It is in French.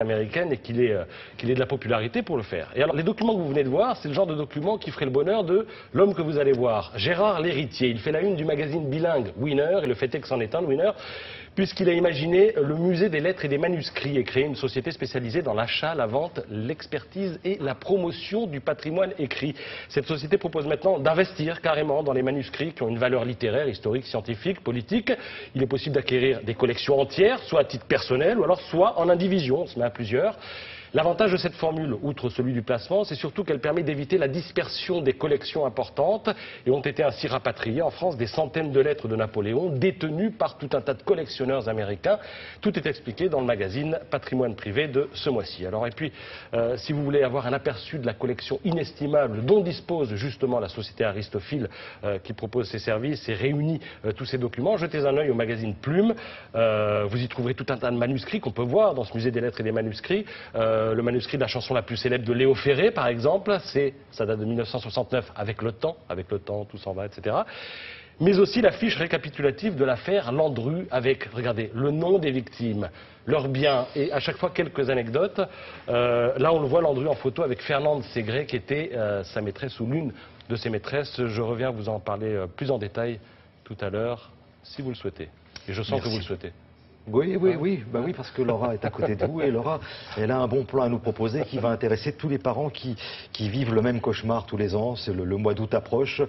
américaine et qu'il ait de la popularité pour le faire. Et alors, les documents que vous venez de voir, c'est le genre de documents qui ferait le bonheur de l'homme que vous allez voir, Gérard Lhéritier. Il fait la une du magazine bilingue Winner, et le fait est que c'en est un de Winner, puisqu'il a imaginé le musée des lettres et des manuscrits et créé une société spécialisée dans l'achat, la vente, l'expertise et la promotion du patrimoine écrit. Cette société propose maintenant d'investir carrément dans les manuscrits qui ont une valeur littéraire, historique, scientifique, politique. Il est possible d'acquérir des collections entières, soit à titre personnel ou alors soit en indivision, on se met à plusieurs. L'avantage de cette formule, outre celui du placement, c'est surtout qu'elle permet d'éviter la dispersion des collections importantes et ont été ainsi rapatriées en France des centaines de lettres de Napoléon détenues par tout un tas de collectionneurs américains. Tout est expliqué dans le magazine Patrimoine privé de ce mois-ci. Alors, et puis, si vous voulez avoir un aperçu de la collection inestimable dont dispose justement la société Aristophil qui propose ses services et réunit tous ces documents, jetez un œil au magazine Plume. Vous y trouverez tout un tas de manuscrits qu'on peut voir dans ce musée des lettres et des manuscrits. Le manuscrit de la chanson la plus célèbre de Léo Ferré, par exemple, ça date de 1969, avec le temps, tout s'en va, etc. Mais aussi la fiche récapitulative de l'affaire Landru, avec, regardez, le nom des victimes, leurs biens et à chaque fois quelques anecdotes. Là, on le voit, Landru en photo avec Fernande Ségré, qui était sa maîtresse ou l'une de ses maîtresses. Je reviens vous en parler plus en détail tout à l'heure, si vous le souhaitez. Et je sens que vous le souhaitez. Oui, parce que Laura est à côté de vous et Laura, elle a un bon plan à nous proposer qui va intéresser tous les parents qui vivent le même cauchemar tous les ans. C'est le mois d'août approche.